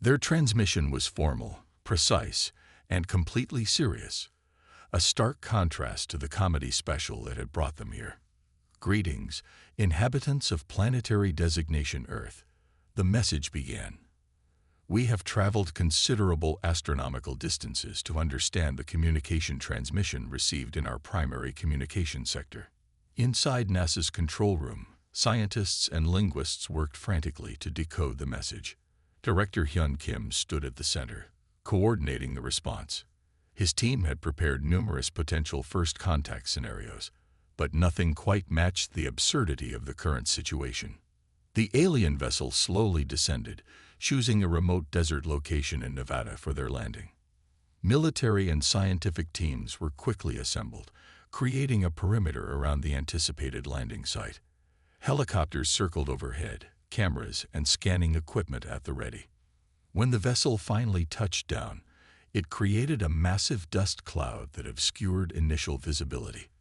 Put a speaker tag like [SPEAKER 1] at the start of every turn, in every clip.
[SPEAKER 1] Their transmission was formal, precise, and completely serious, a stark contrast to the comedy special that had brought them here. "Greetings, inhabitants of planetary designation Earth," the message began. "We have traveled considerable astronomical distances to understand the communication transmission received in our primary communication sector." Inside NASA's control room, scientists and linguists worked frantically to decode the message. Director Hyun Kim stood at the center, coordinating the response. His team had prepared numerous potential first contact scenarios, but nothing quite matched the absurdity of the current situation. The alien vessel slowly descended, choosing a remote desert location in Nevada for their landing. Military and scientific teams were quickly assembled, creating a perimeter around the anticipated landing site. Helicopters circled overhead, cameras and scanning equipment at the ready. When the vessel finally touched down, it created a massive dust cloud that obscured initial visibility.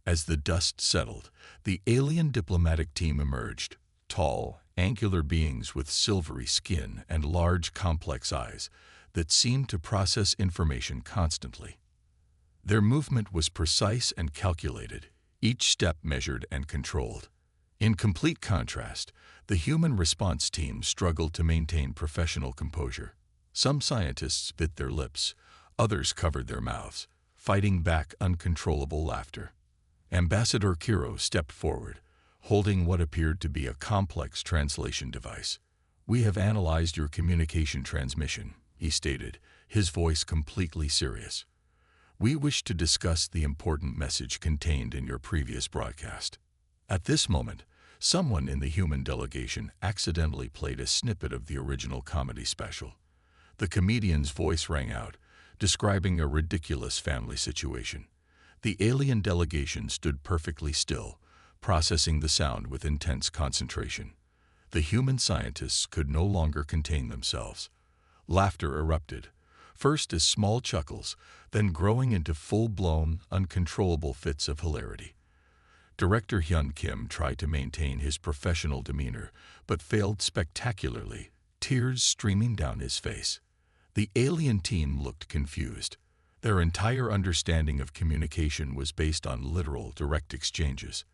[SPEAKER 1] As the dust settled, the alien diplomatic team emerged, tall, angular beings with silvery skin and large, complex eyes that seemed to process information constantly. Their movement was precise and calculated, each step measured and controlled. In complete contrast, the human response team struggled to maintain professional composure. Some scientists bit their lips, others covered their mouths, fighting back uncontrollable laughter. Ambassador Kiro stepped forward, holding what appeared to be a complex translation device. "We have analyzed your communication transmission," he stated, his voice completely serious. "We wish to discuss the important message contained in your previous broadcast." At this moment, someone in the human delegation accidentally played a snippet of the original comedy special. The comedian's voice rang out, describing a ridiculous family situation. The alien delegation stood perfectly still, processing the sound with intense concentration. The human scientists could no longer contain themselves. Laughter erupted, first as small chuckles, then growing into full-blown, uncontrollable fits of hilarity. Director Hyun Kim tried to maintain his professional demeanor, but failed spectacularly, tears streaming down his face. The alien team looked confused. Their entire understanding of communication was based on literal, direct exchanges.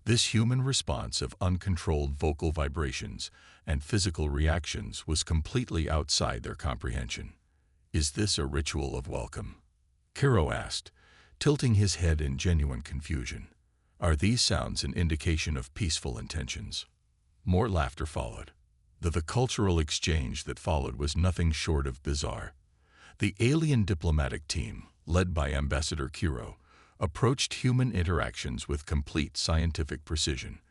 [SPEAKER 1] This human response of uncontrolled vocal vibrations and physical reactions was completely outside their comprehension. "Is this a ritual of welcome?" Kiro asked, tilting his head in genuine confusion. "Are these sounds an indication of peaceful intentions?" More laughter followed. The cultural exchange that followed was nothing short of bizarre. The alien diplomatic team, led by Ambassador Kiro, approached human interactions with complete scientific precision,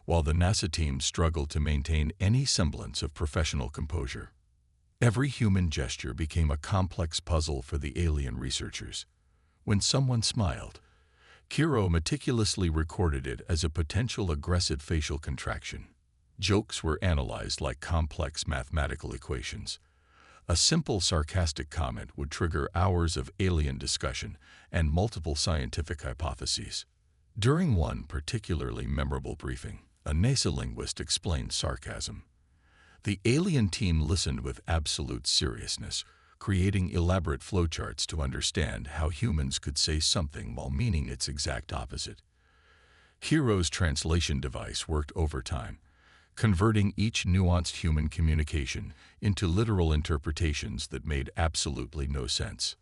[SPEAKER 1] while the NASA team struggled to maintain any semblance of professional composure. Every human gesture became a complex puzzle for the alien researchers. When someone smiled, Kiro meticulously recorded it as a potential aggressive facial contraction. Jokes were analyzed like complex mathematical equations. A simple sarcastic comment would trigger hours of alien discussion and multiple scientific hypotheses. During one particularly memorable briefing, a NASA linguist explained sarcasm. The alien team listened with absolute seriousness, creating elaborate flowcharts to understand how humans could say something while meaning its exact opposite. Kiro's translation device worked overtime, converting each nuanced human communication into literal interpretations that made absolutely no sense.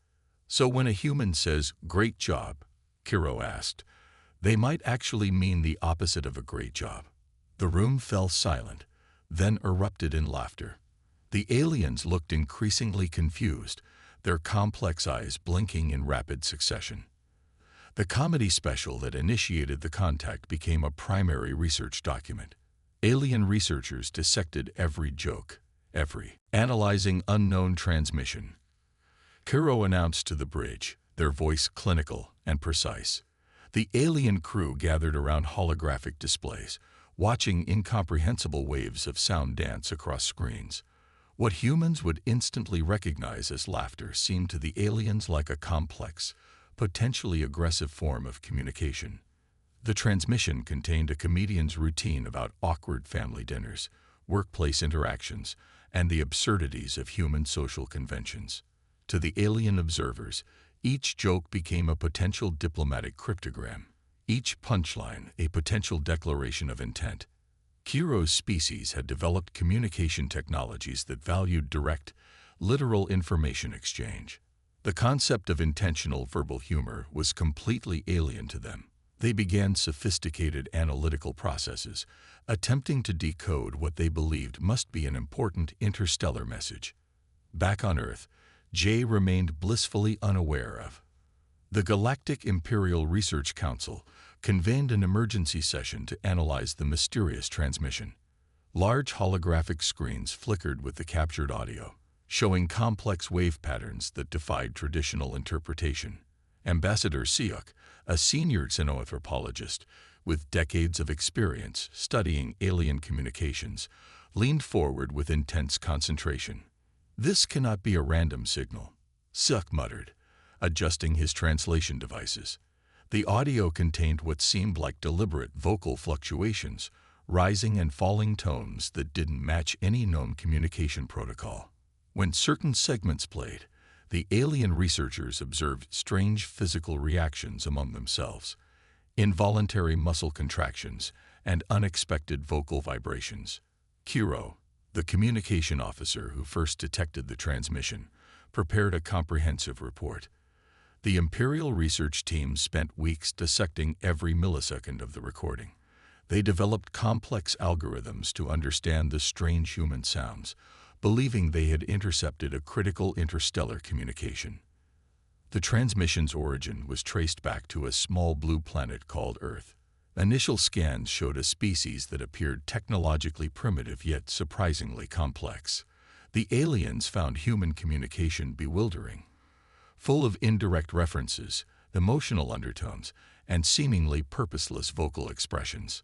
[SPEAKER 1] So when a human says, "Great job," Kiro asked, they might actually mean the opposite of a great job. The room fell silent, then erupted in laughter. The aliens looked increasingly confused, their complex eyes blinking in rapid succession. The comedy special that initiated the contact became a primary research document. Alien researchers dissected every joke, analyzing unknown transmission. Kiro announced to the bridge, their voice clinical and precise. The alien crew gathered around holographic displays, watching incomprehensible waves of sound dance across screens. What humans would instantly recognize as laughter seemed to the aliens like a complex, potentially aggressive form of communication. The transmission contained a comedian's routine about awkward family dinners, workplace interactions, and the absurdities of human social conventions. To the alien observers, each joke became a potential diplomatic cryptogram, each punchline a potential declaration of intent. Kiro's species had developed communication technologies that valued direct, literal information exchange. The concept of intentional verbal humor was completely alien to them. They began sophisticated analytical processes, attempting to decode what they believed must be an important interstellar message. Back on Earth, Jay remained blissfully unaware of. The Galactic Imperial Research Council convened an emergency session to analyze the mysterious transmission. Large holographic screens flickered with the captured audio, showing complex wave patterns that defied traditional interpretation. Ambassador Siuk, a senior xenoanthropologist with decades of experience studying alien communications, leaned forward with intense concentration. "This cannot be a random signal," Siuk muttered, adjusting his translation devices. The audio contained what seemed like deliberate vocal fluctuations, rising and falling tones that didn't match any known communication protocol. When certain segments played, the alien researchers observed strange physical reactions among themselves, involuntary muscle contractions, and unexpected vocal vibrations. Kiro, the communication officer who first detected the transmission, prepared a comprehensive report. The Imperial research team spent weeks dissecting every millisecond of the recording. They developed complex algorithms to understand the strange human sounds, believing they had intercepted a critical interstellar communication. The transmission's origin was traced back to a small blue planet called Earth. Initial scans showed a species that appeared technologically primitive yet surprisingly complex. The aliens found human communication bewildering, full of indirect references, emotional undertones, and seemingly purposeless vocal expressions.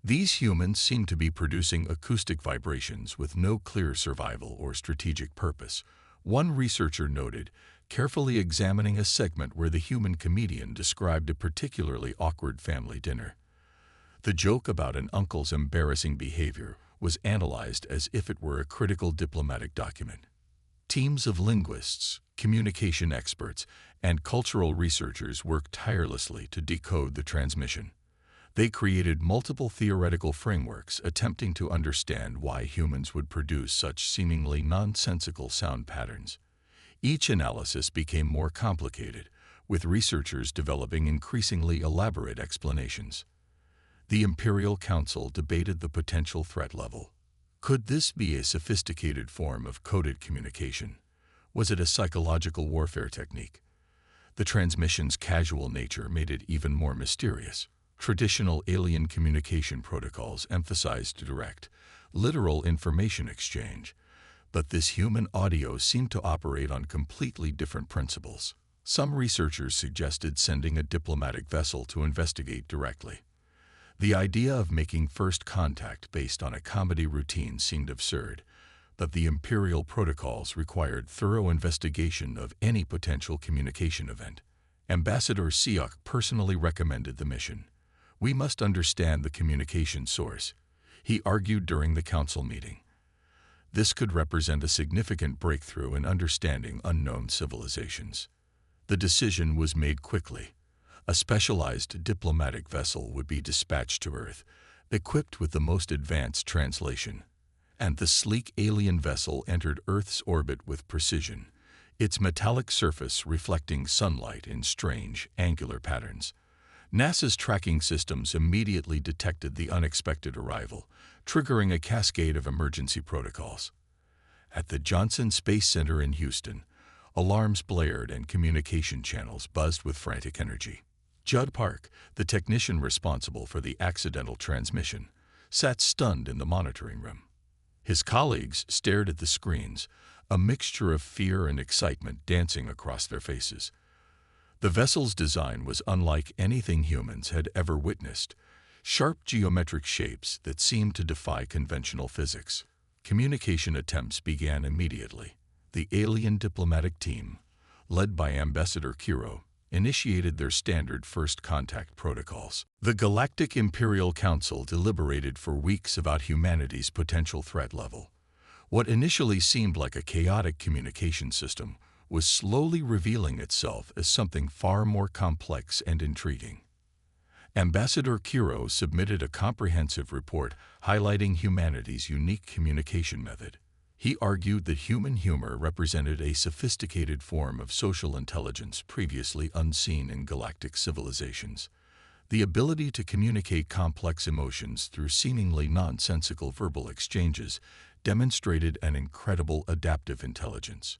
[SPEAKER 1] These humans seemed to be producing acoustic vibrations with no clear survival or strategic purpose, one researcher noted, carefully examining a segment where the human comedian described a particularly awkward family dinner. The joke about an uncle's embarrassing behavior was analyzed as if it were a critical diplomatic document. Teams of linguists, communication experts, and cultural researchers worked tirelessly to decode the transmission. They created multiple theoretical frameworks attempting to understand why humans would produce such seemingly nonsensical sound patterns. Each analysis became more complicated, with researchers developing increasingly elaborate explanations. The Imperial Council debated the potential threat level. Could this be a sophisticated form of coded communication? Was it a psychological warfare technique? The transmission's casual nature made it even more mysterious. Traditional alien communication protocols emphasized direct, literal information exchange, but this human audio seemed to operate on completely different principles. Some researchers suggested sending a diplomatic vessel to investigate directly. The idea of making first contact based on a comedy routine seemed absurd, but the Imperial protocols required thorough investigation of any potential communication event. Ambassador Siuk personally recommended the mission. "We must understand the communication source," he argued during the council meeting. This could represent a significant breakthrough in understanding unknown civilizations. The decision was made quickly. A specialized diplomatic vessel would be dispatched to Earth, equipped with the most advanced translation. And the sleek alien vessel entered Earth's orbit with precision, its metallic surface reflecting sunlight in strange, angular patterns. NASA's tracking systems immediately detected the unexpected arrival, triggering a cascade of emergency protocols. At the Johnson Space Center in Houston, alarms blared and communication channels buzzed with frantic energy. Judd Park, the technician responsible for the accidental transmission, sat stunned in the monitoring room. His colleagues stared at the screens, a mixture of fear and excitement dancing across their faces. The vessel's design was unlike anything humans had ever witnessed, sharp geometric shapes that seemed to defy conventional physics. Communication attempts began immediately. The alien diplomatic team, led by Ambassador Kiro, initiated their standard first contact protocols. The Galactic Imperial Council deliberated for weeks about humanity's potential threat level. What initially seemed like a chaotic communication system was slowly revealing itself as something far more complex and intriguing. Ambassador Kiro submitted a comprehensive report highlighting humanity's unique communication method. He argued that human humor represented a sophisticated form of social intelligence previously unseen in galactic civilizations. The ability to communicate complex emotions through seemingly nonsensical verbal exchanges demonstrated an incredible adaptive intelligence.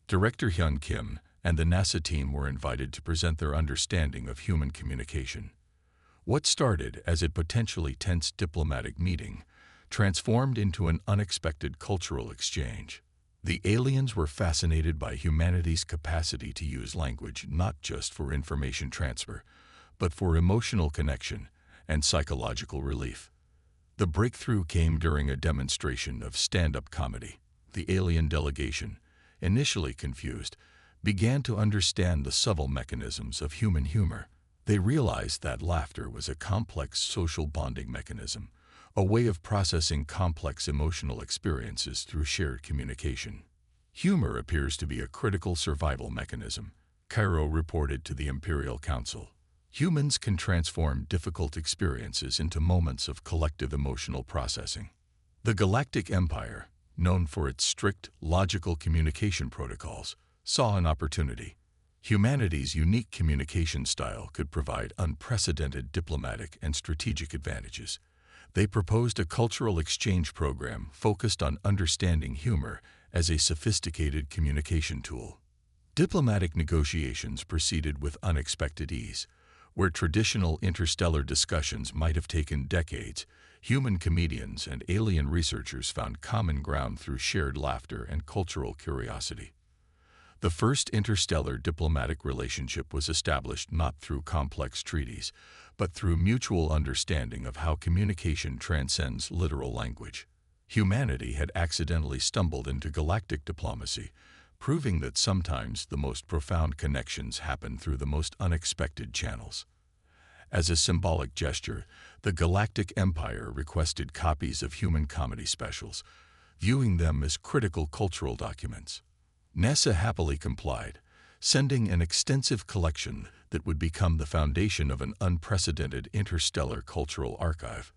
[SPEAKER 1] Director Hyun Kim and the NASA team were invited to present their understanding of human communication. What started as a potentially tense diplomatic meeting transformed into an unexpected cultural exchange. The aliens were fascinated by humanity's capacity to use language not just for information transfer, but for emotional connection and psychological relief. The breakthrough came during a demonstration of stand-up comedy. The alien delegation, initially confused, began to understand the subtle mechanisms of human humor. They realized that laughter was a complex social bonding mechanism, a way of processing complex emotional experiences through shared communication. Humor appears to be a critical survival mechanism, Cairo reported to the Imperial Council. Humans can transform difficult experiences into moments of collective emotional processing. The Galactic Empire, known for its strict, logical communication protocols, saw an opportunity. Humanity's unique communication style could provide unprecedented diplomatic and strategic advantages. They proposed a cultural exchange program focused on understanding humor as a sophisticated communication tool. Diplomatic negotiations proceeded with unexpected ease. Where traditional interstellar discussions might have taken decades, human comedians and alien researchers found common ground through shared laughter and cultural curiosity. The first interstellar diplomatic relationship was established not through complex treaties, but through mutual understanding of how communication transcends literal language. Humanity had accidentally stumbled into galactic diplomacy, proving that sometimes the most profound connections happen through the most unexpected channels. As a symbolic gesture, the Galactic Empire requested copies of human comedy specials, viewing them as critical cultural documents. NASA happily complied, sending an extensive collection that would become the foundation of an unprecedented interstellar cultural archive.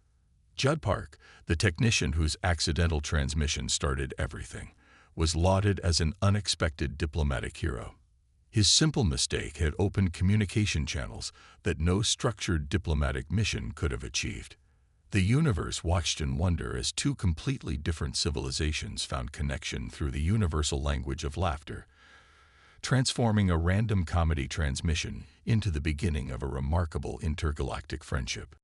[SPEAKER 1] Judd Park, the technician whose accidental transmission started everything, was lauded as an unexpected diplomatic hero. His simple mistake had opened communication channels that no structured diplomatic mission could have achieved. The universe watched in wonder as two completely different civilizations found connection through the universal language of laughter, transforming a random comedy transmission into the beginning of a remarkable intergalactic friendship.